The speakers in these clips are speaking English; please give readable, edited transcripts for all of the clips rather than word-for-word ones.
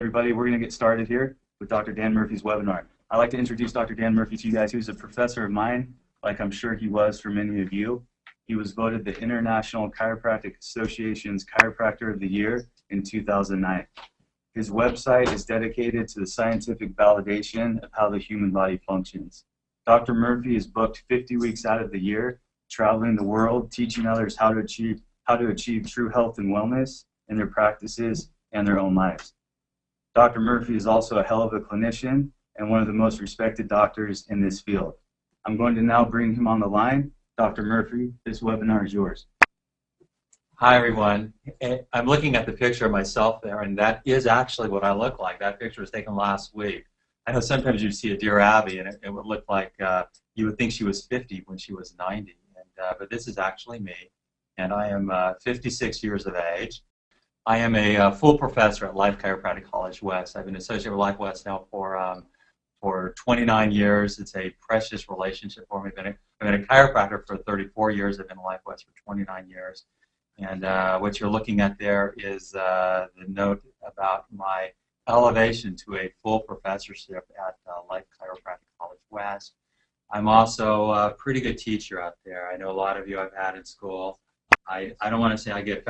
Everybody, we're going to get started here with Dr. Dan Murphy's webinar. I'd like to introduce Dr. Dan Murphy to you guys. He was a professor of mine, like I'm sure he was for many of you. He was voted the International Chiropractic Association's Chiropractor of the Year in 2009. His website is dedicated to the scientific validation of how the human body functions. Dr. Murphy is booked 50 weeks out of the year, traveling the world, teaching others how to achieve true health and wellness in their practices and their own lives. Dr. Murphy is also a hell of a clinician and one of the most respected doctors in this field. I'm going to now bring him on the line. Dr. Murphy, this webinar is yours. Hi, everyone. I'm looking at the picture of myself there, and that is actually what I look like. That picture was taken last week. I know sometimes you see a Dear Abby, and it would look like you would think she was 50 when she was 90. But this is actually me, and I am 56 years of age. I am a full professor at Life Chiropractic College West. I've been associated with Life West now for 29 years. It's a precious relationship for me. I've been a chiropractor for 34 years. I've been at Life West for 29 years. And what you're looking at there is the note about my elevation to a full professorship at Life Chiropractic College West. I'm also a pretty good teacher out there. I know a lot of you I've had in school. I don't want to say I get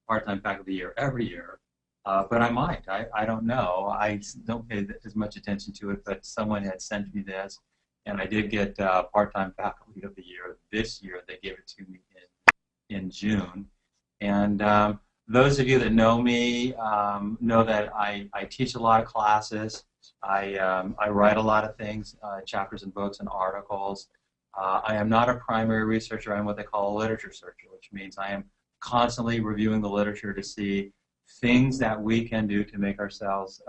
part-time faculty year every year, but I might. I don't know. I don't pay as much attention to it, but someone had sent me this, and I did get part-time faculty of the year this year. They gave it to me in June. And those of you that know me know that I teach a lot of classes. I write a lot of things, chapters and books and articles. I am not a primary researcher. I'm what they call a literature searcher, which means I am constantly reviewing the literature to see things that we can do to make ourselves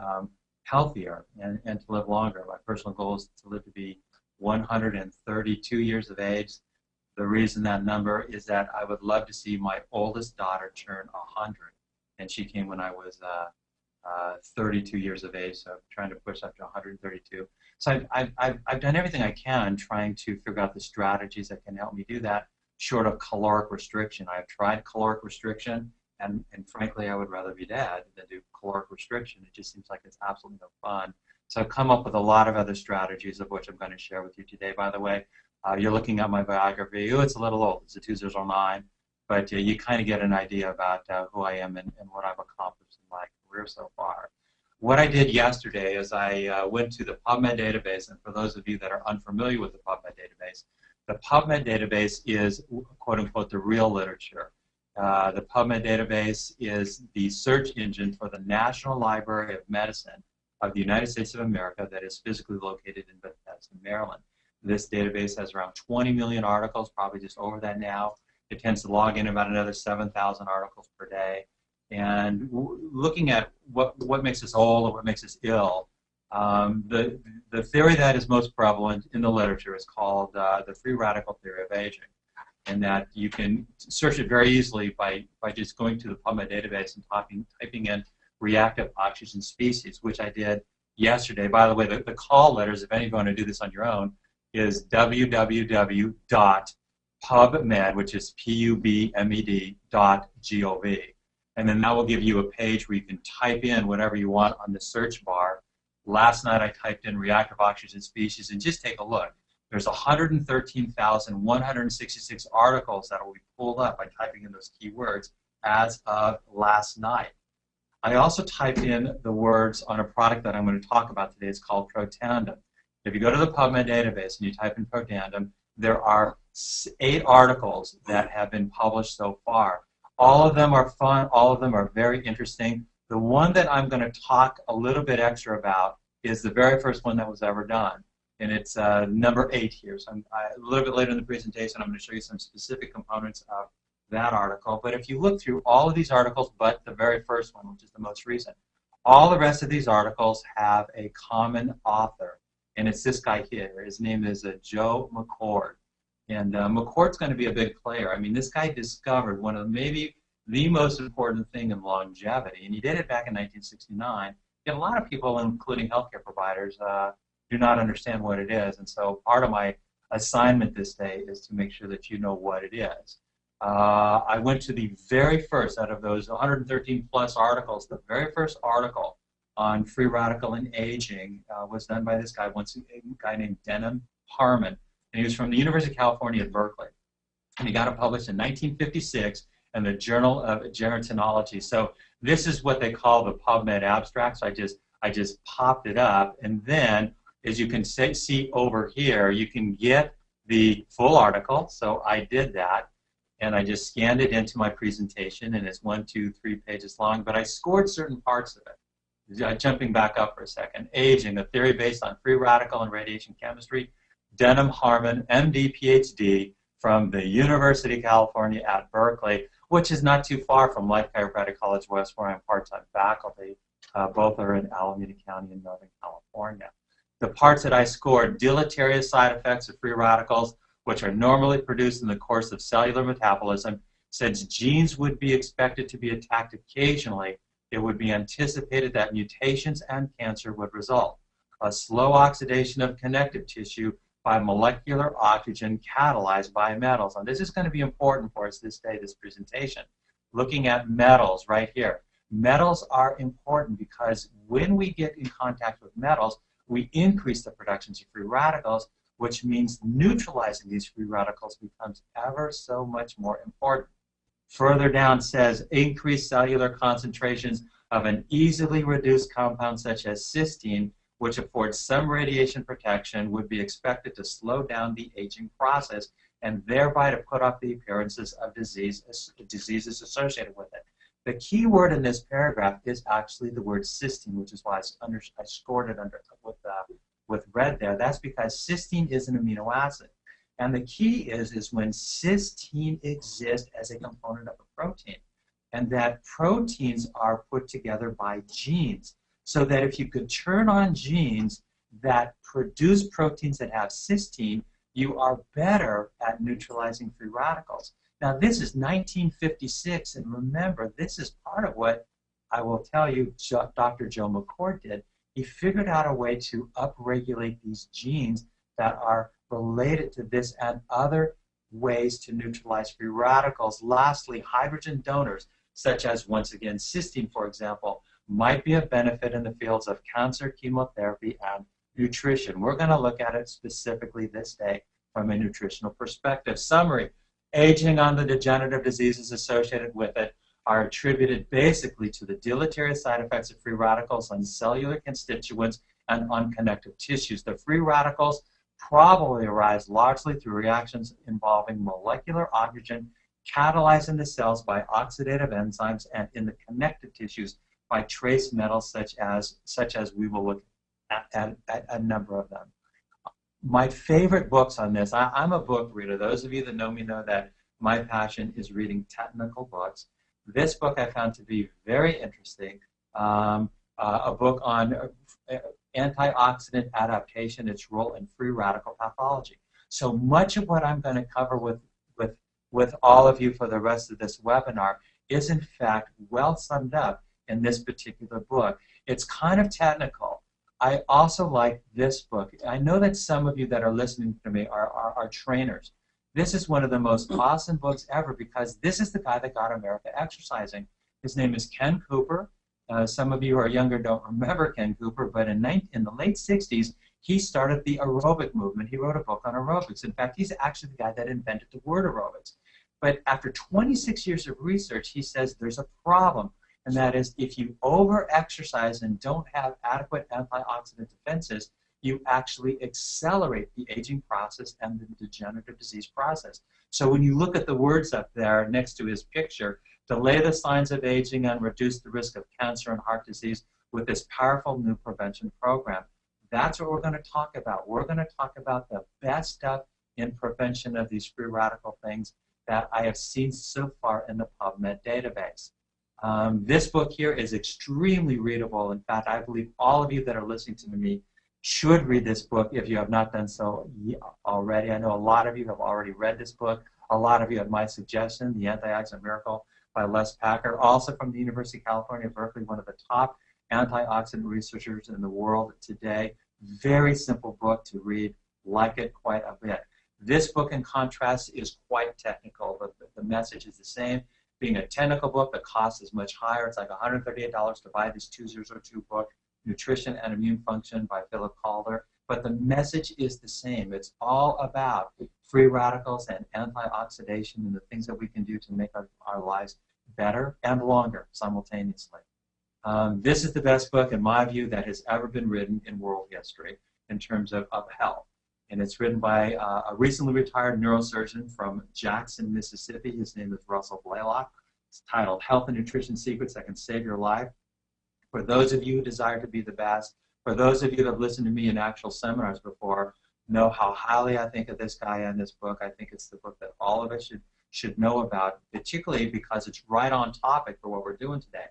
healthier and to live longer. My personal goal is to live to be 132 years of age. The reason that number is that I would love to see my oldest daughter turn 100, and she came when I was 32 years of age, so I'm trying to push up to 132. So I've done everything I can trying to figure out the strategies that can help me do that, short of caloric restriction. I've tried caloric restriction, and frankly, I would rather be dead than do caloric restriction. It just seems like it's absolutely no fun. So I've come up with a lot of other strategies, of which I'm going to share with you today. By the way, you're looking at my biography. It's a little old. It's a 2009, but you kind of get an idea about who I am and what I've accomplished in my career so far. What I did yesterday is I went to the PubMed database, and for those of you that are unfamiliar with the PubMed database, the PubMed database is, quote-unquote, the real literature. The PubMed database is the search engine for the National Library of Medicine of the United States of America that is physically located in Bethesda, Maryland. This database has around 20 million articles, probably just over that now. It tends to log in about another 7,000 articles per day. And looking at what makes us old and what makes us ill, the theory that is most prevalent in the literature is called the free radical theory of aging. And that you can search it very easily by just going to the PubMed database and typing in reactive oxygen species, which I did yesterday. By the way, the call letters, if any of you want to do this on your own, is www.pubmed, which is PUBMED.gov. And then that will give you a page where you can type in whatever you want on the search bar. Last night I typed in reactive oxygen species, and just take a look. There's 113,166 articles that will be pulled up by typing in those keywords as of last night. I also typed in the words on a product that I'm going to talk about today. It's called Protandim. If you go to the PubMed database and you type in Protandim, there are 8 articles that have been published so far. All of them are fun. All of them are very interesting. The one that I'm going to talk a little bit extra about is the very first one that was ever done. And it's number 8 here. So a little bit later in the presentation, I'm going to show you some specific components of that article. But if you look through all of these articles, but the very first one, which is the most recent, all the rest of these articles have a common author. And it's this guy here. His name is Joe McCord. And McCord's going to be a big player. I mean, this guy discovered one of maybe the most important thing in longevity, and he did it back in 1969. Yet a lot of people, including healthcare providers, do not understand what it is. And so part of my assignment this day is to make sure that you know what it is. I went to the very first, out of those 113 plus articles, the very first article on free radical and aging was done by this guy, a guy named Denham Harmon, and he was from the University of California at Berkeley. And he got it published in 1956 in the Journal of Gerontology. So this is what they call the PubMed abstract. So I just popped it up, and then as you can see over here, you can get the full article. So I did that, and I just scanned it into my presentation, and it's 1, 2, 3 pages long. But I scored certain parts of it. Jumping back up for a second, aging, a theory based on free radical and radiation chemistry. Denham Harmon, MD, PhD, from the University of California at Berkeley, which is not too far from Life Chiropractic College West, where I'm part-time faculty. Both are in Alameda County in Northern California. The parts that I scored: deleterious side effects of free radicals, which are normally produced in the course of cellular metabolism. Since genes would be expected to be attacked occasionally, it would be anticipated that mutations and cancer would result. A slow oxidation of connective tissue by molecular oxygen catalyzed by metals. And this is going to be important for us this day, this presentation. Looking at metals right here. Metals are important because when we get in contact with metals, we increase the production of free radicals, which means neutralizing these free radicals becomes ever so much more important. Further down says increased cellular concentrations of an easily reduced compound such as cysteine, which affords some radiation protection, would be expected to slow down the aging process and thereby to put off the appearances of diseases associated with it. The key word in this paragraph is actually the word cysteine, which is why I scored it under with red there. That's because cysteine is an amino acid. And the key is when cysteine exists as a component of a protein, and that proteins are put together by genes. So that if you could turn on genes that produce proteins that have cysteine, you are better at neutralizing free radicals. Now, this is 1956, and remember, this is part of what I will tell you Dr. Joe McCord did. He figured out a way to upregulate these genes that are related to this and other ways to neutralize free radicals. Lastly, hydrogen donors, such as, once again, cysteine, for example, might be of benefit in the fields of cancer, chemotherapy, and nutrition. We're going to look at it specifically this day from a nutritional perspective. Summary: aging on the degenerative diseases associated with it are attributed basically to the deleterious side effects of free radicals on cellular constituents and on connective tissues. The free radicals probably arise largely through reactions involving molecular oxygen catalyzed in the cells by oxidative enzymes and in the connective tissues by trace metals such as we will look at a number of them. My favorite books on this, I'm a book reader. Those of you that know me know that my passion is reading technical books. This book I found to be very interesting, a book on antioxidant adaptation, its role in free radical pathology. So much of what I'm going to cover with all of you for the rest of this webinar is in fact well summed up in this particular book. It's kind of technical. I also like this book. I know that some of you that are listening to me are trainers. This is one of the most awesome books ever because this is the guy that got America exercising. His name is Ken Cooper. Some of you who are younger don't remember Ken Cooper, but in the late 60s, he started the aerobic movement. He wrote a book on aerobics. In fact, he's actually the guy that invented the word aerobics. But after 26 years of research, he says there's a problem, and that is if you over-exercise and don't have adequate antioxidant defenses, you actually accelerate the aging process and the degenerative disease process. So when you look at the words up there next to his picture, delay the signs of aging and reduce the risk of cancer and heart disease with this powerful new prevention program. That's what we're going to talk about. We're going to talk about the best stuff in prevention of these free radical things that I have seen so far in the PubMed database. This book here is extremely readable. In fact, I believe all of you that are listening to me should read this book if you have not done so already. I know a lot of you have already read this book. A lot of you have my suggestion, The Antioxidant Miracle by Les Packer, also from the University of California, Berkeley, one of the top antioxidant researchers in the world today. Very simple book to read, like it quite a bit. This book, in contrast, is quite technical, but the message is the same. Being a technical book, the cost is much higher. It's like $138 to buy this 2002 book. Nutrition and Immune Function by Philip Calder. But the message is the same. It's all about free radicals and anti-oxidation and the things that we can do to make our lives better and longer simultaneously. This is the best book, in my view, that has ever been written in world history in terms of health. And it's written by a recently retired neurosurgeon from Jackson, Mississippi. His name is Russell Blaylock. It's titled Health and Nutrition Secrets That Can Save Your Life. For those of you who desire to be the best, for those of you that have listened to me in actual seminars before, know how highly I think of this guy and this book. I think it's the book that all of us should know about, particularly because it's right on topic for what we're doing today.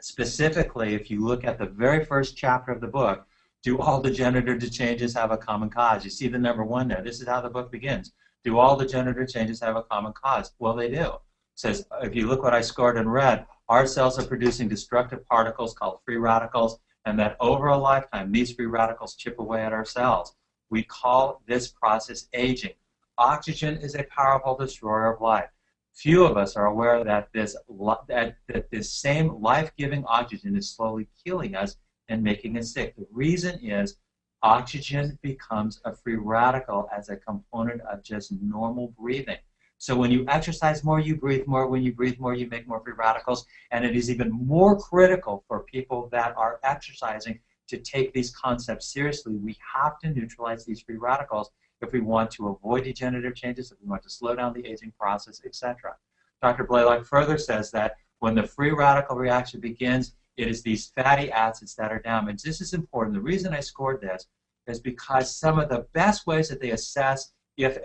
Specifically, if you look at the very first chapter of the book, do all degenerative changes have a common cause? You see the number 1 there. This is how the book begins. Do all degenerative changes have a common cause? Well, they do. It says, if you look what I scored in red, our cells are producing destructive particles called free radicals, and that over a lifetime, these free radicals chip away at our cells. We call this process aging. Oxygen is a powerful destroyer of life. Few of us are aware that this same life-giving oxygen is slowly killing us and making us sick. The reason is oxygen becomes a free radical as a component of just normal breathing. So when you exercise more, you breathe more. When you breathe more, you make more free radicals. And it is even more critical for people that are exercising to take these concepts seriously. We have to neutralize these free radicals if we want to avoid degenerative changes, if we want to slow down the aging process, etc. Dr. Blaylock further says that when the free radical reaction begins, it is these fatty acids that are damaged. This is important. The reason I scored this is because some of the best ways that they assess if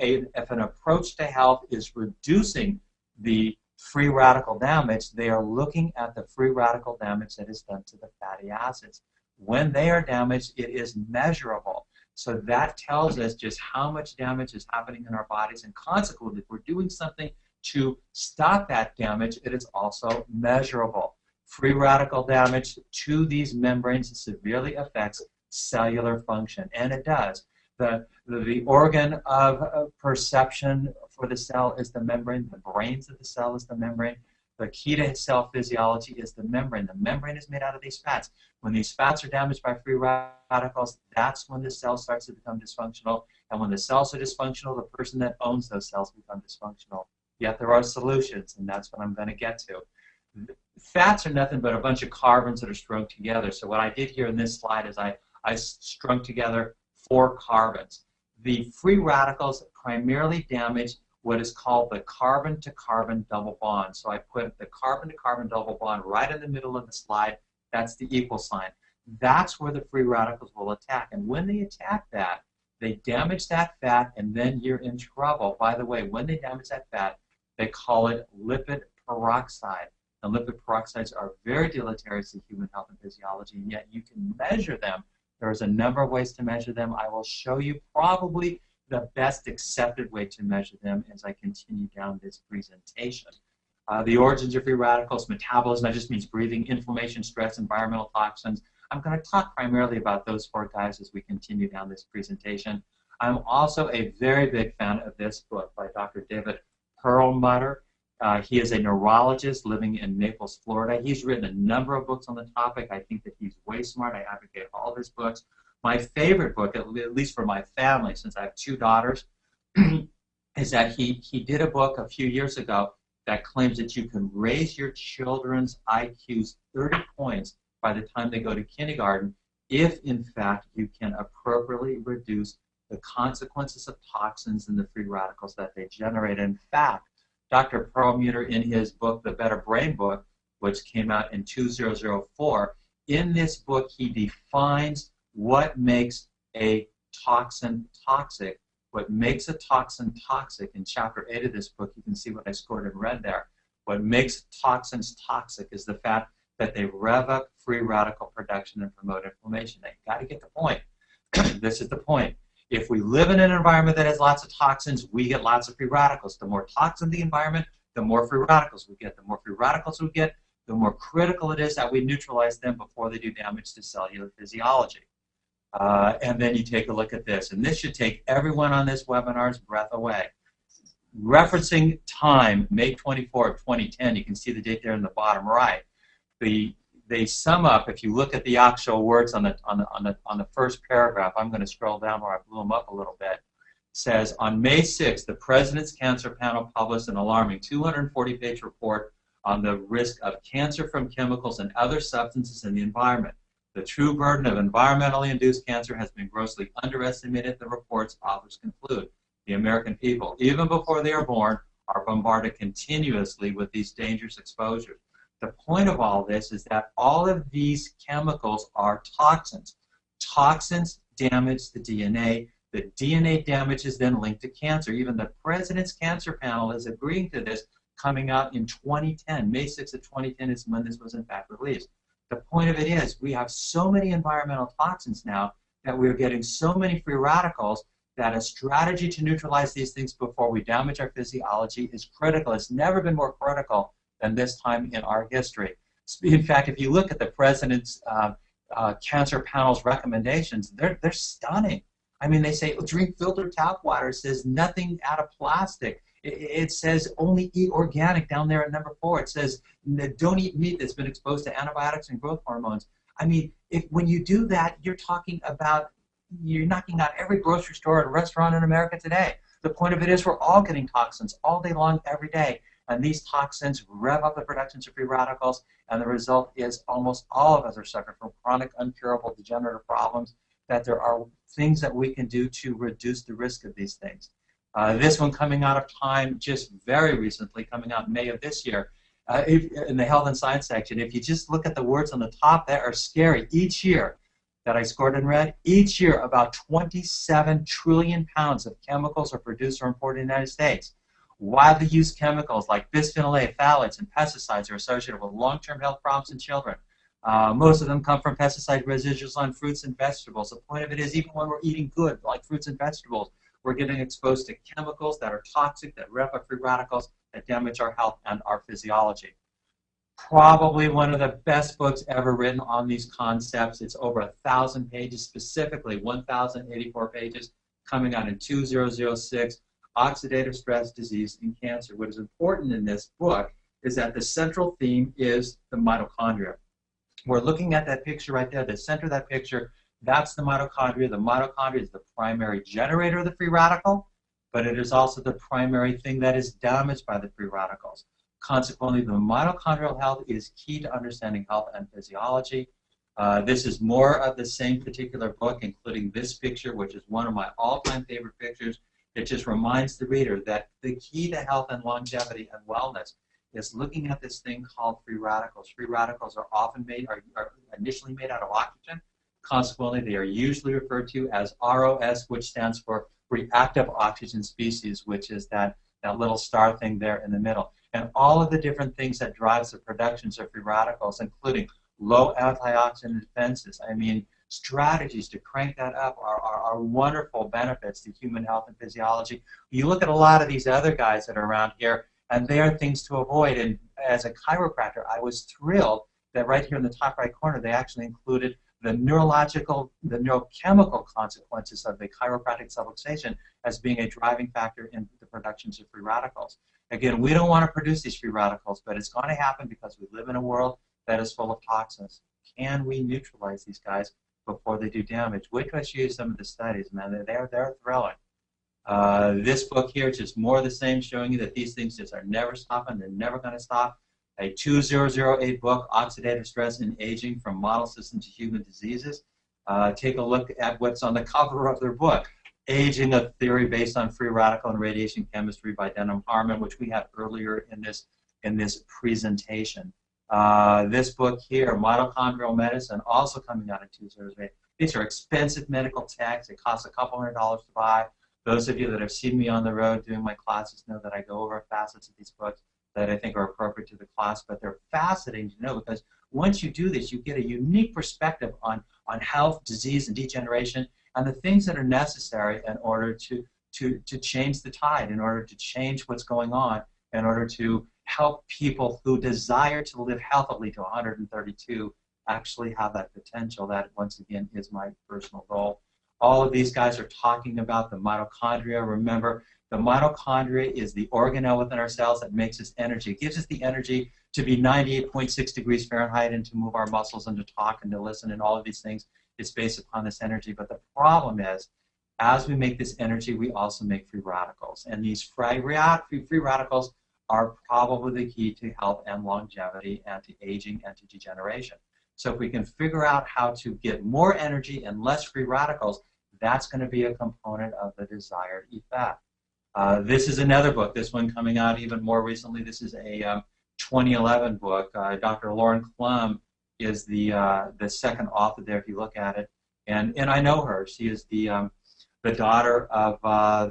an approach to health is reducing the free radical damage, they are looking at the free radical damage that is done to the fatty acids. When they are damaged, it is measurable. So that tells us just how much damage is happening in our bodies, and consequently, if we're doing something to stop that damage, it is also measurable. Free radical damage to these membranes severely affects cellular function, and it does. The organ of perception for the cell is the membrane. The brains of the cell is the membrane. The key to cell physiology is the membrane. The membrane is made out of these fats. When these fats are damaged by free radicals, that's when the cell starts to become dysfunctional. And when the cells are dysfunctional, the person that owns those cells becomes dysfunctional. Yet there are solutions, and that's what I'm going to get to. Fats are nothing but a bunch of carbons that are strung together. So what I did here in this slide is I strung together 4 carbons. The free radicals primarily damage what is called the carbon-to-carbon double bond. So I put the carbon-to-carbon double bond right in the middle of the slide. That's the equal sign. That's where the free radicals will attack. And when they attack that, they damage that fat, and then you're in trouble. By the way, when they damage that fat, they call it lipid peroxide. And lipid peroxides are very deleterious to human health and physiology, and yet you can measure them. There's a number of ways to measure them. I will show you probably the best accepted way to measure them as I continue down this presentation. The origins of free radicals, metabolism, that just means breathing, inflammation, stress, environmental toxins. I'm going to talk primarily about those 4 guys as we continue down this presentation. I'm also a very big fan of this book by Dr. David Perlmutter. He is a neurologist living in Naples, Florida. He's written a number of books on the topic. I think that he's way smart. I advocate all of his books. My favorite book, at least for my family, since I have 2 daughters, is that he did a book a few years ago that claims that you can raise your children's IQs 30 points by the time they go to kindergarten if, in fact, you can appropriately reduce the consequences of toxins and the free radicals that they generate. In fact, Dr. Perlmutter, in his book, The Better Brain Book, which came out in 2004, in this book he defines what makes a toxin toxic. What makes a toxin toxic, in chapter 8 of this book, you can see what I scored in red there. What makes toxins toxic is the fact that they rev up free radical production and promote inflammation. Now, you've got to get the point. This is the point. If we live in an environment that has lots of toxins, we get lots of free radicals. The more toxin the environment, the more free radicals we get. The more free radicals we get, the more critical it is that we neutralize them before they do damage to cellular physiology. And then you take a look at this. And this should take everyone on this webinar's breath away. Referencing time, May 24, 2010, you can see the date there in the bottom right. They they sum up, if you look at the actual words on the first paragraph, I'm going to scroll down where I blew them up a little bit, says, on May 6th, the President's Cancer Panel published an alarming 240-page report on the risk of cancer from chemicals and other substances in the environment. The true burden of environmentally induced cancer has been grossly underestimated, the report's authors conclude. The American people, even before they are born, are bombarded continuously with these dangerous exposures. The point of all this is that all of these chemicals are toxins. Toxins damage the DNA. The DNA damage is then linked to cancer. Even the President's Cancer Panel is agreeing to this, coming out in 2010. May 6th of 2010 is when this was in fact released. The point of it is we have so many environmental toxins now that we're getting so many free radicals that a strategy to neutralize these things before we damage our physiology is critical. It's never been more critical than this time in our history. In fact, if you look at the President's Cancer Panel's recommendations, they're stunning. I mean, they say drink filtered tap water. It says nothing out of plastic. It says only eat organic down there at number 4. It says don't eat meat that's been exposed to antibiotics and growth hormones. I mean, when you do that, you're talking about, you're knocking out every grocery store and restaurant in America today. The point of it is we're all getting toxins all day long, every day. And these toxins rev up the production of free radicals, and the result is almost all of us are suffering from chronic, uncurable, degenerative problems, that there are things that we can do to reduce the risk of these things. This one coming out of Time just very recently, coming out in May of this year, in the Health and Science section. If you just look at the words on the top, that are scary. Each year that I scored in red, each year about 27 trillion pounds of chemicals are produced or imported in the United States. Widely used chemicals like bisphenol A, phthalates, and pesticides are associated with long-term health problems in children. Most of them come from pesticide residuals on fruits and vegetables. The point of it is, even when we're eating good, like fruits and vegetables, we're getting exposed to chemicals that are toxic, that rev up free radicals, that damage our health and our physiology. Probably one of the best books ever written on these concepts. It's over 1,000 pages, specifically 1,084 pages, coming out in 2006, Oxidative Stress, Disease, and Cancer. What is important in this book is that the central theme is the mitochondria. We're looking at that picture right there, the center of that picture. That's the mitochondria. The mitochondria is the primary generator of the free radical, but it is also the primary thing that is damaged by the free radicals. Consequently, the mitochondrial health is key to understanding health and physiology. This is more of the same particular book, including this picture, which is one of my all-time favorite pictures. It just reminds the reader that the key to health and longevity and wellness is looking at this thing called free radicals. Free radicals are often are initially made out of oxygen. Consequently, they are usually referred to as ROS, which stands for reactive oxygen species, which is that little star thing there in the middle. And all of the different things that drives the productions of free radicals, including low antioxidant defenses. I mean, strategies to crank that up are wonderful benefits to human health and physiology. You look at a lot of these other guys that are around here, and they are things to avoid. And as a chiropractor, I was thrilled that right here in the top right corner, they actually included the neurochemical consequences of the chiropractic subluxation as being a driving factor in the productions of free radicals. Again, we don't want to produce these free radicals, but it's going to happen because we live in a world that is full of toxins. Can we neutralize these guys before they do damage? Wait till I show you some of the studies, man. They're thrilling. This book here is just more of the same, showing you that these things just are never stopping. They're never going to stop. A 2008 book, Oxidative Stress in Aging, From Model Systems to Human Diseases. Take a look at what's on the cover of their book. Aging, a Theory Based on Free Radical and Radiation Chemistry by Denham Harmon, which we had earlier in this presentation. This book here, Mitochondrial Medicine, also coming out in 2008. These are expensive medical texts. It costs a couple $100 to buy. Those of you that have seen me on the road doing my classes know that I go over facets of these books that I think are appropriate to the class, but they're fascinating to know because once you do this, you get a unique perspective on health, disease, and degeneration, and the things that are necessary in order to change the tide, in order to change what's going on, in order to help people who desire to live healthily to 132 actually have that potential. That, once again, is my personal goal. All of these guys are talking about the mitochondria. Remember, The mitochondria is the organelle within our cells that makes us energy. It gives us the energy to be 98.6 degrees Fahrenheit and to move our muscles and to talk and to listen and all of these things. It's based upon this energy. But the problem is, as we make this energy, we also make free radicals. And these free radicals are probably the key to health and longevity, anti-aging, and to degeneration. So if we can figure out how to get more energy and less free radicals, that's going to be a component of the desired effect. This is another book, this one coming out even more recently. This is a 2011 book. Dr. Lauren Klum is the second author there if you look at it. And I know her. She is the daughter of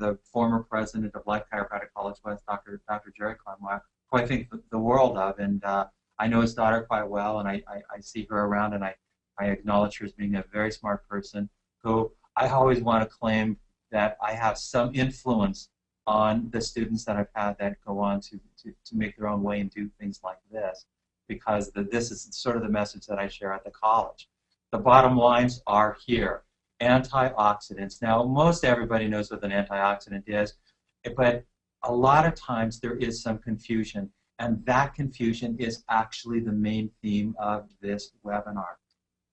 the former president of Life Chiropractic College West, Dr. Jerry Klum, who I think the world of. And I know his daughter quite well, and I see her around, and I acknowledge her as being a very smart person who I always want to claim that I have some influence on the students that I've had that go on to make their own way and do things like this, because this is sort of the message that I share at the college. The bottom lines are here. Antioxidants. Now, most everybody knows what an antioxidant is, but a lot of times there is some confusion, and that confusion is actually the main theme of this webinar.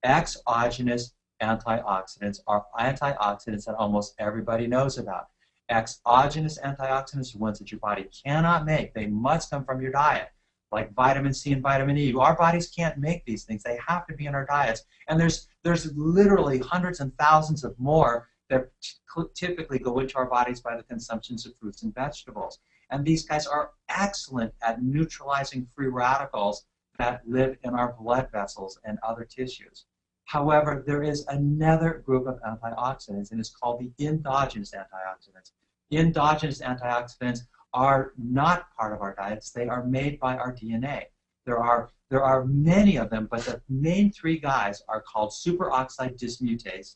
Exogenous antioxidants are antioxidants that almost everybody knows about. Exogenous antioxidants are ones that your body cannot make. They must come from your diet, like vitamin C and vitamin E. Our bodies can't make these things. They have to be in our diets. And there's literally hundreds and thousands of more that typically go into our bodies by the consumptions of fruits and vegetables. And these guys are excellent at neutralizing free radicals that live in our blood vessels and other tissues. However, there is another group of antioxidants, and it's called the endogenous antioxidants. Endogenous antioxidants are not part of our diets. They are made by our DNA. There are many of them, but the main three guys are called superoxide dismutase,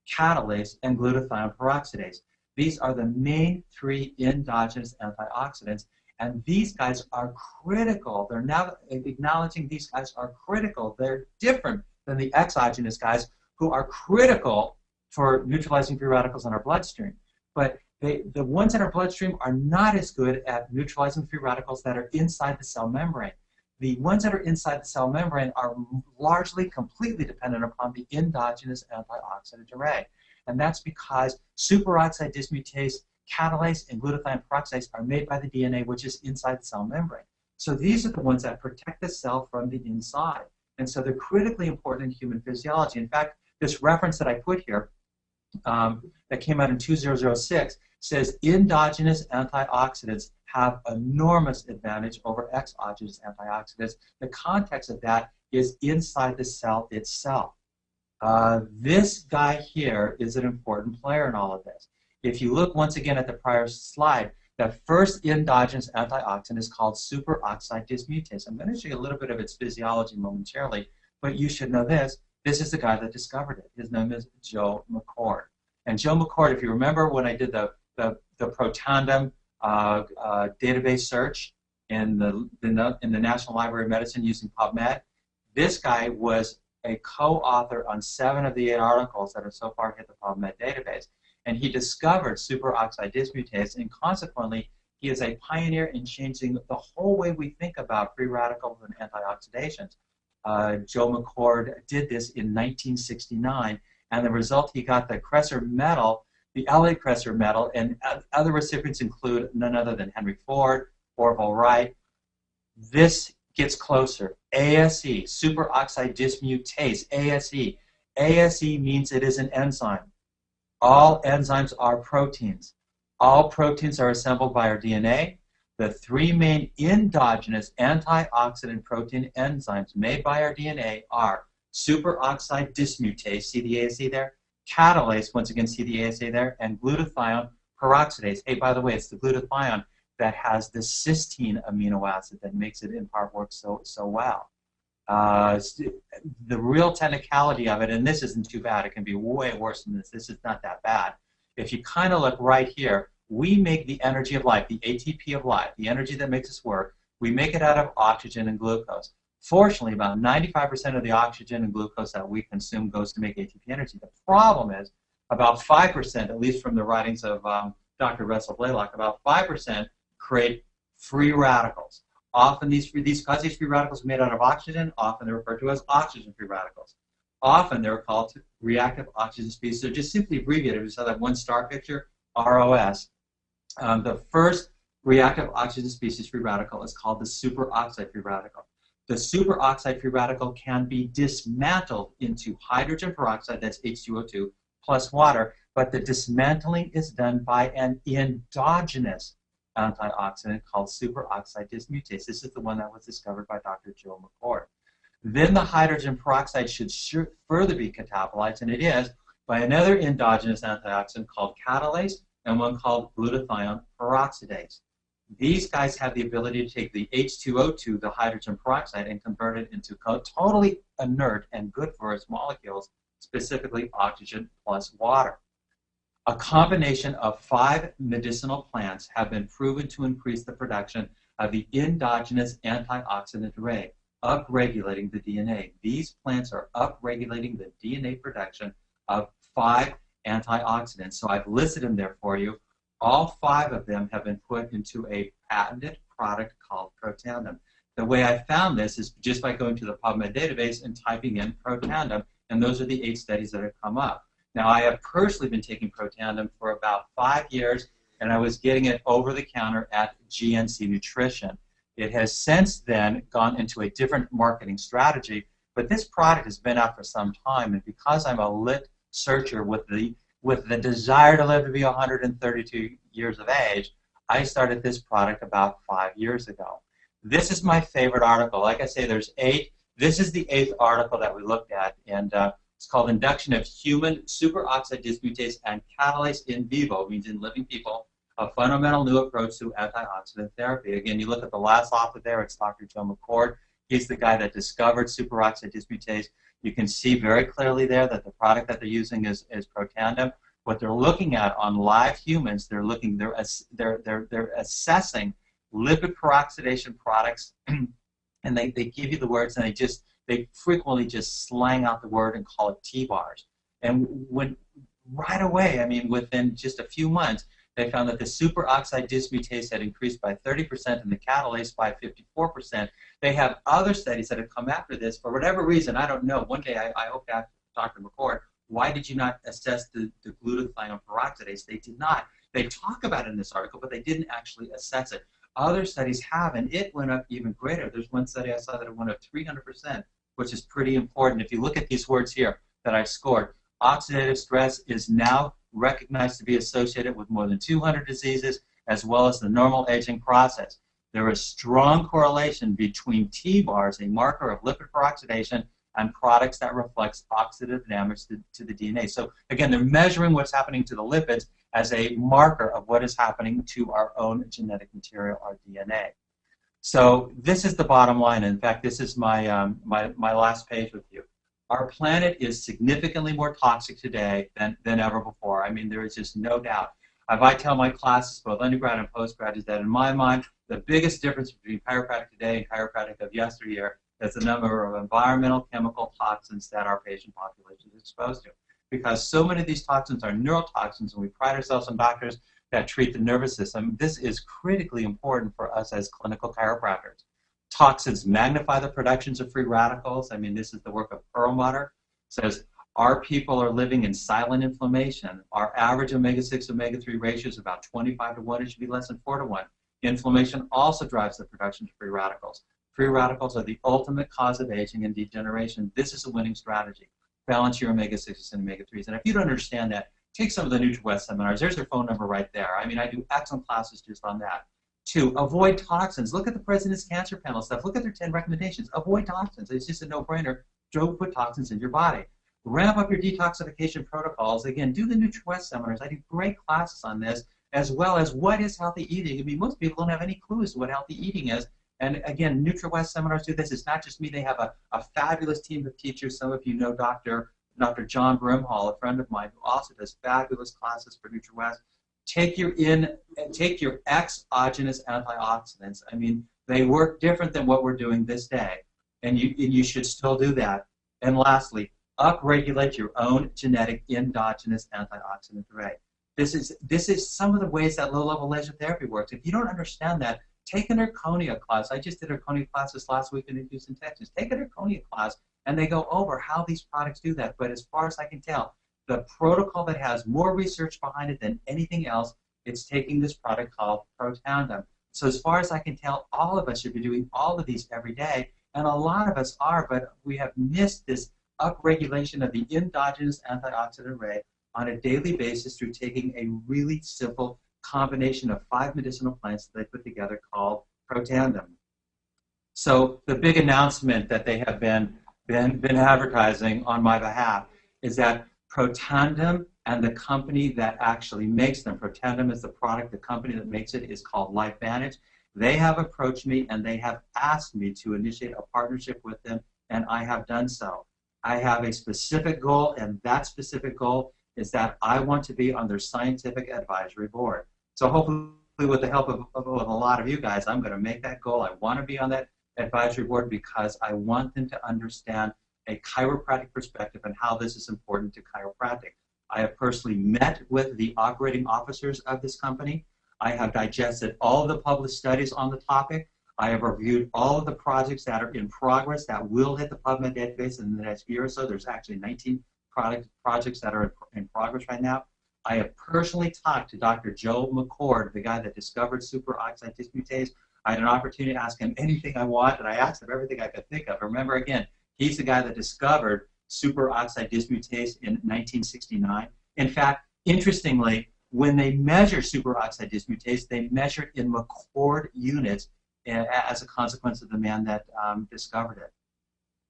catalase, and glutathione peroxidase. These are the main three endogenous antioxidants, and these guys are critical. They're now acknowledging these guys are critical. They're different than the exogenous guys, who are critical for neutralizing free radicals in our bloodstream. But the ones in our bloodstream are not as good at neutralizing free radicals that are inside the cell membrane. The ones that are inside the cell membrane are largely, completely dependent upon the endogenous antioxidant array. And that's because superoxide dismutase, catalase, and glutathione peroxidase are made by the DNA, which is inside the cell membrane. So these are the ones that protect the cell from the inside. And so they're critically important in human physiology. In fact, this reference that I put here that came out in 2006 says endogenous antioxidants have enormous advantage over exogenous antioxidants. The context of that is inside the cell itself. This guy here is an important player in all of this. If you look once again at the prior slide, the first endogenous antioxidant is called superoxide dismutase. I'm going to show you a little bit of its physiology momentarily, but you should know this. This is the guy that discovered it. His name is Joe McCord. And Joe McCord, if you remember when I did the Protandim database search in the National Library of Medicine using PubMed, this guy was a co-author on 7 of the 8 articles that have so far hit the PubMed database. And he discovered superoxide dismutase, and consequently, he is a pioneer in changing the whole way we think about free radicals and antioxidations. Joe McCord did this in 1969, and the result, he got the Kresser Medal, the Elliott Kresser Medal, and other recipients include none other than Henry Ford, Orville Wright. This gets closer. ASE, superoxide dismutase, ASE. ASE means it is an enzyme. All enzymes are proteins. All proteins are assembled by our DNA. The 3 main endogenous antioxidant protein enzymes made by our DNA are superoxide dismutase, see the ASE there? Catalase, once again, see the ASE there? And glutathione peroxidase. Hey, by the way, it's the glutathione that has the cysteine amino acid that makes it in part work so well. The real technicality of it, and this isn't too bad, it can be way worse than this. This is not that bad. If you kind of look right here, we make the energy of life, the ATP of life, the energy that makes us work, we make it out of oxygen and glucose. Fortunately, about 95% of the oxygen and glucose that we consume goes to make ATP energy. The problem is about 5%, at least from the writings of Dr. Russell Blaylock, about 5% create free radicals. Often these free radicals are made out of oxygen. Often they're referred to as oxygen-free radicals. Often they're called reactive oxygen species. So just simply abbreviated, we saw that one star picture, ROS. The first reactive oxygen species free radical is called the superoxide free radical. The superoxide free radical can be dismantled into hydrogen peroxide, that's H2O2, plus water, but the dismantling is done by an endogenous antioxidant called superoxide dismutase. This is the one that was discovered by Dr. Joe McCord. Then the hydrogen peroxide should further be catabolized, and it is, by another endogenous antioxidant called catalase and one called glutathione peroxidase. These guys have the ability to take the H2O2, the hydrogen peroxide, and convert it into totally inert and good for us molecules, specifically oxygen plus water. A combination of 5 medicinal plants have been proven to increase the production of the endogenous antioxidant array, upregulating the DNA. These plants are upregulating the DNA production of 5 antioxidants. So I've listed them there for you. All 5 of them have been put into a patented product called Protandim. The way I found this is just by going to the PubMed database and typing in Protandim, and those are the 8 studies that have come up. Now, I have personally been taking Protandim for about 5 years, and I was getting it over the counter at GNC Nutrition. It has since then gone into a different marketing strategy, but this product has been out for some time, and because I'm a lit searcher with the desire to live to be 132 years of age, I started this product about 5 years ago. This is my favorite article. Like I say, there's 8. This is the 8th article that we looked at, and it's called Induction of Human Superoxide Dismutase and Catalase in Vivo, means in living people, a fundamental new approach to antioxidant therapy. Again, you look at the last author there, it's Dr. Joe McCord. He's the guy that discovered superoxide dismutase. You can see very clearly there that the product that they're using is Protandim. What they're looking at on live humans, they're assessing lipid peroxidation products, and they give you the words, and they frequently just slang out the word and call it T-bars. And when right away, I mean, within just a few months, they found that the superoxide dismutase had increased by 30% and the catalase by 54%. They have other studies that have come after this. For whatever reason, I don't know. One day I hope to ask Dr. McCord, why did you not assess the glutathione peroxidase? They did not. They talk about it in this article, but they didn't actually assess it. Other studies have, and it went up even greater. There's one study I saw that it went up 300%, which is pretty important. If you look at these words here that I've scored, oxidative stress is now recognized to be associated with more than 200 diseases, as well as the normal aging process. There is strong correlation between T-bars, a marker of lipid peroxidation, and products that reflects oxidative damage to the DNA. So again, they're measuring what's happening to the lipids as a marker of what is happening to our own genetic material, our DNA. So this is the bottom line. In fact, this is my last page with you. Our planet is significantly more toxic today than ever before. I mean, there is just no doubt. If I tell my classes, both undergrad and postgrad, is that in my mind, the biggest difference between chiropractic today and chiropractic of yesteryear is the number of environmental chemical toxins that our patient population is exposed to. Because so many of these toxins are neurotoxins, and we pride ourselves on doctors that treat the nervous system. This is critically important for us as clinical chiropractors. Toxins magnify the productions of free radicals. I mean, this is the work of Perlmutter. It says, our people are living in silent inflammation. Our average omega-6, omega-3 ratio is about 25 to 1. It should be less than 4 to 1. Inflammation also drives the production of free radicals. Free radicals are the ultimate cause of aging and degeneration. This is a winning strategy. Balance your omega-6s and omega-3s. And if you don't understand that, take some of the NutriWest seminars. There's their phone number right there. I mean, I do excellent classes just on that. 2, avoid toxins. Look at the President's Cancer Panel stuff. Look at their 10 recommendations. Avoid toxins. It's just a no-brainer. Don't put toxins in your body. Ramp up your detoxification protocols. Again, do the NutriWest seminars. I do great classes on this, as well as what is healthy eating. I mean, most people don't have any clue as to what healthy eating is. And again, NutriWest seminars do this. It's not just me. They have a fabulous team of teachers. Some of you know Dr. John Brimhall, a friend of mine, who also does fabulous classes for NutriWest. Take your exogenous antioxidants. I mean, they work different than what we're doing this day, and you should still do that. And lastly, upregulate your own genetic endogenous antioxidant array. This is some of the ways that low-level laser therapy works. If you don't understand that, take an Erconia class. I just did Erconia classes last week in Houston, Texas. Take an Erconia class, and they go over how these products do that. But as far as I can tell, the protocol that has more research behind it than anything else, it's taking this product called Protandim. So as far as I can tell, all of us should be doing all of these every day, and a lot of us are, but we have missed this upregulation of the endogenous antioxidant array on a daily basis through taking a really simple combination of 5 medicinal plants that they put together called Protandim. So the big announcement that they have been advertising on my behalf is that Protandim and the company that actually makes them, Protandim is the product, the company that makes it is called LifeVantage. They have approached me and they have asked me to initiate a partnership with them, and I have done so. I have a specific goal, and that specific goal is that I want to be on their scientific advisory board. So hopefully with the help of a lot of you guys, I'm going to make that goal. I want to be on that advisory board because I want them to understand a chiropractic perspective and how this is important to chiropractic. I have personally met with the operating officers of this company. I have digested all of the published studies on the topic. I have reviewed all of the projects that are in progress that will hit the PubMed database in the next year or so. There's actually 19 projects that are in progress right now. I have personally talked to Dr. Joe McCord, the guy that discovered superoxide dismutase. I had an opportunity to ask him anything I want, and I asked him everything I could think of. Remember, again, he's the guy that discovered superoxide dismutase in 1969. In fact, interestingly, when they measure superoxide dismutase, they measure it in McCord units as a consequence of the man that discovered it.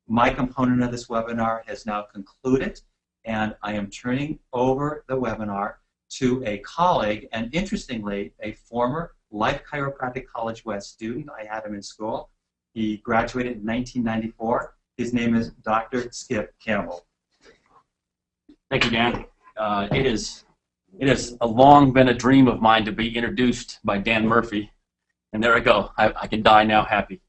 My component of this webinar has now concluded, and I am turning over the webinar to a colleague, and interestingly, a former Life Chiropractic College West student. I had him in school. He graduated in 1994. His name is Dr. Skip Campbell. Thank you, Dan. It has long been a dream of mine to be introduced by Dan Murphy, and there I go. I can die now happy.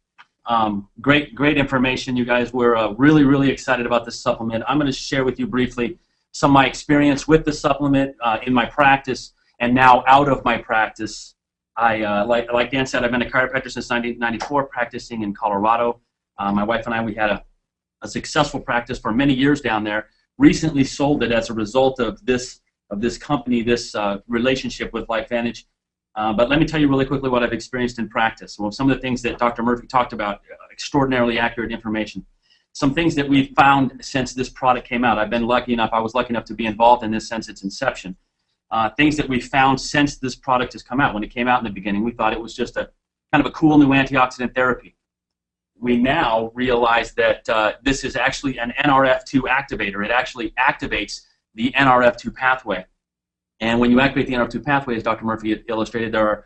Great information, you guys. We're really excited about this supplement. I'm going to share with you briefly some of my experience with the supplement in my practice and now out of my practice. Like Dan said, I've been a chiropractor since 1994, practicing in Colorado. My wife and I, we had a successful practice for many years down there. Recently sold it as a result of this company, this relationship with LifeVantage. But let me tell you really quickly what I've experienced in practice. Well, some of the things that Dr. Murphy talked about, extraordinarily accurate information. Some things that we've found since this product came out. I was lucky enough to be involved in this since its inception. Things that we found since this product has come out. When it came out in the beginning, we thought it was just a kind of a cool new antioxidant therapy. We now realize that this is actually an NRF2 activator. It actually activates the NRF2 pathway. And when you activate the NRF2 pathway, as Dr. Murphy illustrated, there are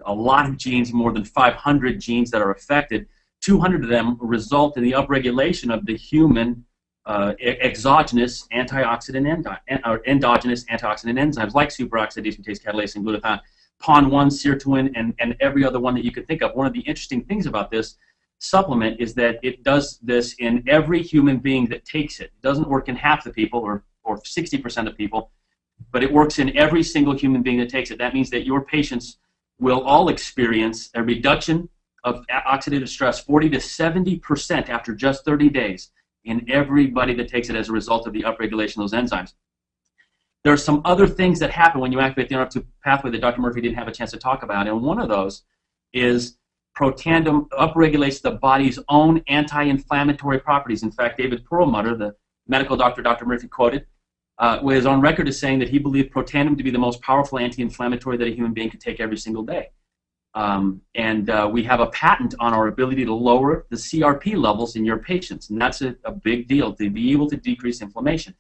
a lot of genes, more than 500 genes that are affected. 200 of them result in the upregulation of the human exogenous antioxidant endogenous antioxidant enzymes like superoxide dismutase, catalase, and glutathione, PON1, sirtuin, and every other one that you could think of. One of the interesting things about this supplement is that it does this in every human being that takes it. It doesn't work in half the people or 60% of people, but it works in every single human being that takes it. That means that your patients will all experience a reduction of oxidative stress 40 to 70% after just 30 days in everybody that takes it as a result of the upregulation of those enzymes. There are some other things that happen when you activate the NRF2 pathway that Dr. Murphy didn't have a chance to talk about, and one of those is Protandim upregulates the body's own anti-inflammatory properties. In fact, David Perlmutter, the medical doctor Dr. Murphy quoted, was on record as saying that he believed Protandim to be the most powerful anti-inflammatory that a human being could take every single day. We have a patent on our ability to lower the CRP levels in your patients, and that's a big deal, to be able to decrease inflammation.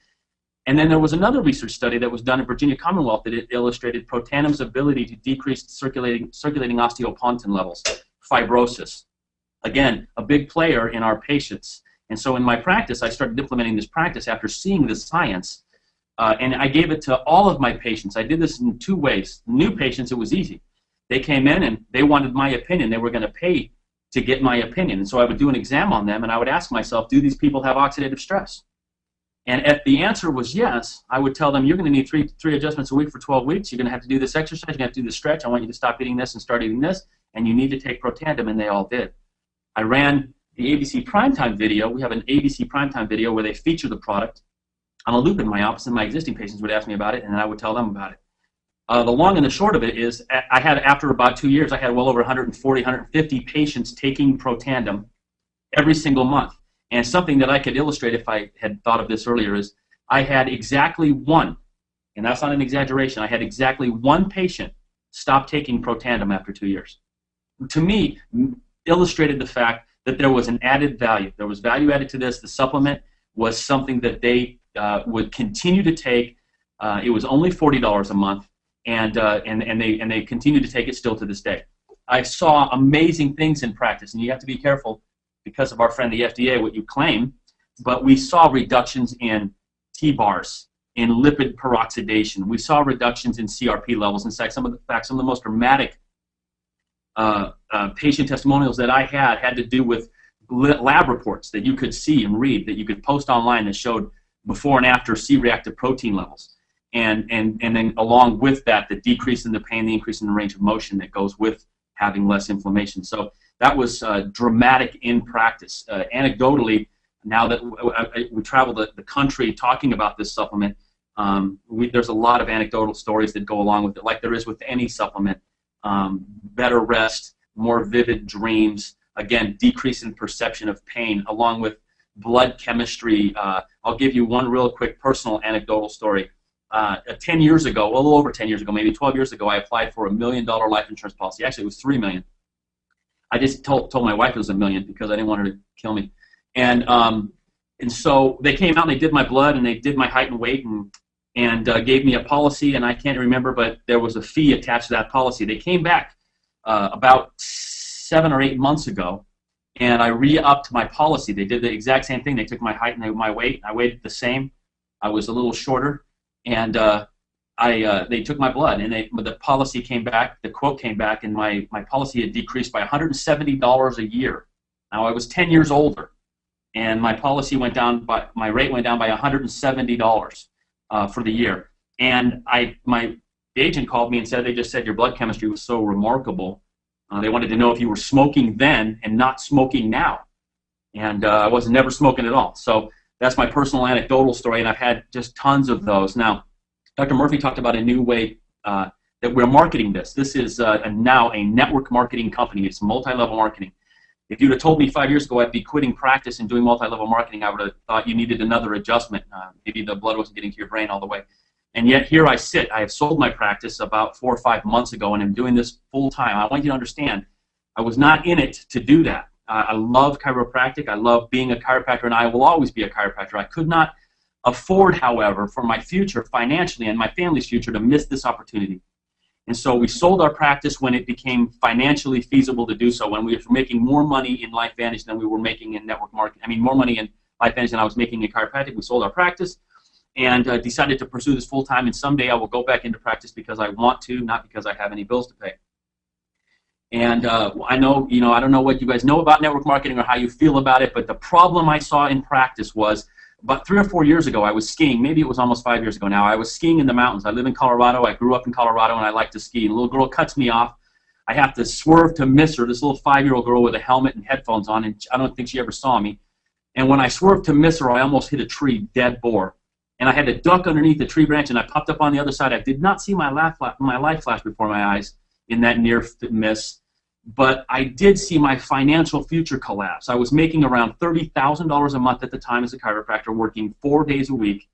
And then there was another research study that was done in Virginia Commonwealth that it illustrated Protandim's ability to decrease circulating osteopontin levels, fibrosis. Again, a big player in our patients. And so in my practice, I started implementing this practice after seeing the science, and I gave it to all of my patients. I did this in 2 ways. New patients, it was easy. They came in and they wanted my opinion. They were going to pay to get my opinion. And so I would do an exam on them, and I would ask myself, do these people have oxidative stress? And if the answer was yes, I would tell them, you're going to need three adjustments a week for 12 weeks. You're going to have to do this exercise. You're going to have to do this stretch. I want you to stop eating this and start eating this. And you need to take Protandim, and they all did. I ran the ABC Primetime video. We have an ABC Primetime video where they feature the product on a loop in my office, and my existing patients would ask me about it, and I would tell them about it. The long and the short of it is, I had, after about 2 years, I had well over 140, 150 patients taking Protandim every single month. And something that I could illustrate if I had thought of this earlier is, I had exactly one, and that's not an exaggeration, I had exactly one patient stop taking Protandim after 2 years. To me, illustrated the fact that there was an added value. There was value added to this. The supplement was something that they would continue to take. It was only $40 a month, and they continue to take it still to this day. I saw amazing things in practice, and you have to be careful because of our friend the FDA, what you claim, but we saw reductions in T-bars, in lipid peroxidation. We saw reductions in CRP levels. In fact, some of the most dramatic patient testimonials that I had to do with lab reports that you could see and read, that you could post online, that showed before and after C-reactive protein levels. And then along with that, the decrease in the pain, the increase in the range of motion that goes with having less inflammation. So that was dramatic in practice. Anecdotally, now that we travel the country talking about this supplement, there's a lot of anecdotal stories that go along with it, like there is with any supplement. Better rest, more vivid dreams, again, decrease in perception of pain, along with blood chemistry. I'll give you one real quick personal anecdotal story. 10 years ago, a little over 10 years ago, maybe 12 years ago, I applied for $1 million life insurance policy. Actually, it was $3 million. I just told my wife it was $1 million because I didn't want her to kill me. And so they came out and they did my blood and they did my height and weight and gave me a policy, and I can't remember, but there was a fee attached to that policy. They came back about 7 or 8 months ago, and I re-upped my policy. They did the exact same thing. They took my height and my weight. I weighed the same. I was a little shorter, and they took my blood, and the policy came back, the quote came back, and my policy had decreased by $170 a year. Now, I was 10 years older, and my policy went down by, my rate went down by $170 for the year. And the agent called me and said, they just said your blood chemistry was so remarkable. They wanted to know if you were smoking then and not smoking now. And I was never smoking at all. So that's my personal anecdotal story, and I've had just tons of those. Now, Dr. Murphy talked about a new way that we're marketing this. This is now a network marketing company. It's multi-level marketing. If you'd have told me 5 years ago I'd be quitting practice and doing multi-level marketing, I would have thought you needed another adjustment. Maybe the blood wasn't getting to your brain all the way. And yet here I sit. I have sold my practice about 4 or 5 months ago, and I'm doing this full time. I want you to understand, I was not in it to do that. I love chiropractic. I love being a chiropractor, and I will always be a chiropractor. I could not afford, however, for my future financially and my family's future to miss this opportunity. And so we sold our practice when it became financially feasible to do so, when we were making more money in LifeVantage than we were making in network marketing. I mean, more money in LifeVantage than I was making in chiropractic. We sold our practice and decided to pursue this full time, and someday I will go back into practice because I want to, not because I have any bills to pay. And I know, I don't know what you guys know about network marketing or how you feel about it, but the problem I saw in practice was about 3 or 4 years ago, I was skiing. Maybe it was almost 5 years ago now. I was skiing in the mountains. I live in Colorado. I grew up in Colorado, and I like to ski. And a little girl cuts me off. I have to swerve to miss her, this little 5-year-old girl with a helmet and headphones on, and I don't think she ever saw me. And when I swerved to miss her, I almost hit a tree, dead bore. And I had to duck underneath the tree branch, and I popped up on the other side. I did not see my life flash before my eyes in that near miss. But I did see my financial future collapse. I was making around $30,000 a month at the time as a chiropractor, working 4 days a week.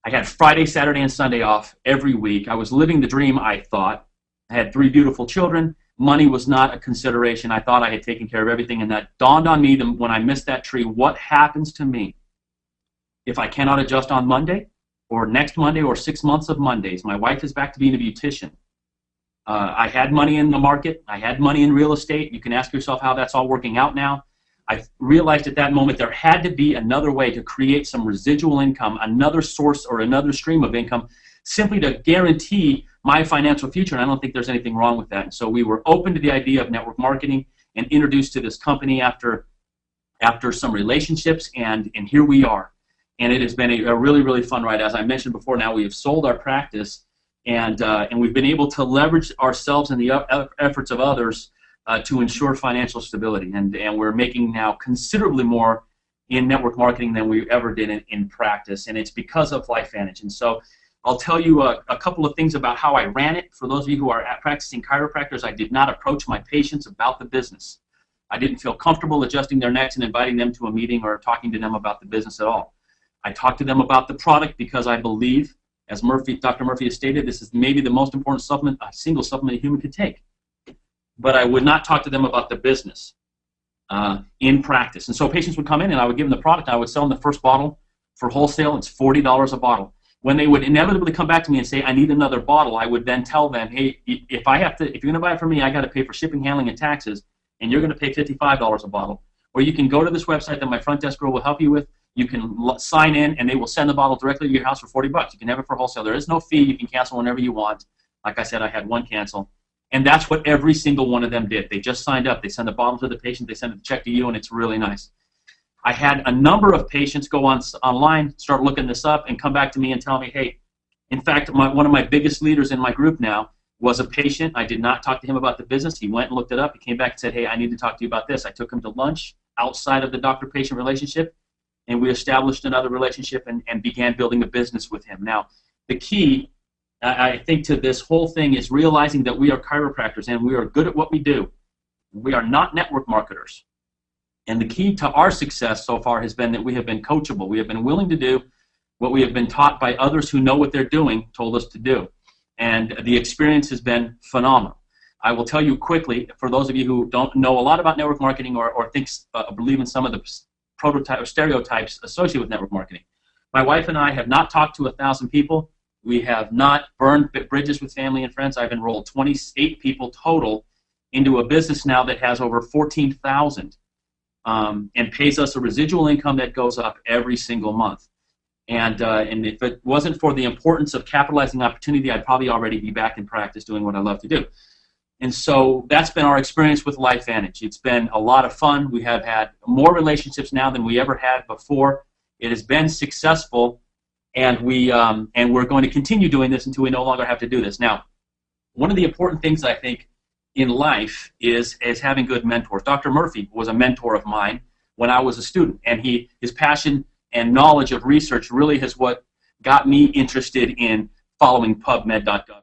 I had Friday, Saturday, and Sunday off every week. I was living the dream, I thought. I had 3 beautiful children. Money was not a consideration. I thought I had taken care of everything, and that dawned on me when I missed that tree. What happens to me if I cannot adjust on Monday or next Monday or 6 months of Mondays? My wife is back to being a beautician. I had money in the market. I had money in real estate. You can ask yourself how that's all working out now. I realized at that moment there had to be another way to create some residual income, another source or another stream of income, simply to guarantee my financial future, and I don't think there's anything wrong with that. And so we were open to the idea of network marketing and introduced to this company after some relationships, and here we are. and it has been a really, really fun ride. As I mentioned before, now we have sold our practice, and we've been able to leverage ourselves and the efforts of others to ensure financial stability. And we're making now considerably more in network marketing than we ever did in practice, and it's because of LifeVantage. And so I'll tell you a couple of things about how I ran it. For those of you who are practicing chiropractors, I did not approach my patients about the business. I didn't feel comfortable adjusting their necks and inviting them to a meeting or talking to them about the business at all. I talked to them about the product because I believe, as Dr. Murphy has stated, this is maybe the most important supplement, a single supplement a human could take. But I would not talk to them about the business in practice. And so patients would come in and I would give them the product. I would sell them the first bottle for wholesale. It's $40 a bottle. When they would inevitably come back to me and say, I need another bottle, I would then tell them, hey, if you're going to buy it from me, I got to pay for shipping, handling, and taxes, and you're going to pay $55 a bottle. Or you can go to this website that my front desk girl will help you with. You can sign in, and they will send the bottle directly to your house for $40. You can have it for wholesale. There is no fee. You can cancel whenever you want. Like I said, I had one cancel. And that's what every single one of them did. They just signed up. They send the bottle to the patient. They send the check to you, and it's really nice. I had a number of patients go online, start looking this up, and come back to me and tell me, hey, in fact, one of my biggest leaders in my group now was a patient. I did not talk to him about the business. He went and looked it up. He came back and said, hey, I need to talk to you about this. I took him to lunch outside of the doctor-patient relationship, and we established another relationship and began building a business with him. Now, the key, I think, to this whole thing is realizing that we are chiropractors and we are good at what we do. We are not network marketers. And the key to our success so far has been that we have been coachable. We have been willing to do what we have been taught by others who know what they're doing told us to do. And the experience has been phenomenal. I will tell you quickly, for those of you who don't know a lot about network marketing or believe in some of the prototype or stereotypes associated with network marketing. My wife and I have not talked to 1,000 people. We have not burned bridges with family and friends. I've enrolled 28 people total into a business now that has over 14,000 and pays us a residual income that goes up every single month. And if it wasn't for the importance of capitalizing opportunity, I'd probably already be back in practice doing what I love to do. And so that's been our experience with LifeVantage. It's been a lot of fun. We have had more relationships now than we ever had before. It has been successful, and we're going to continue doing this until we no longer have to do this. Now, one of the important things I think in life is having good mentors. Dr. Murphy was a mentor of mine when I was a student, and his passion and knowledge of research really is what got me interested in following PubMed.gov.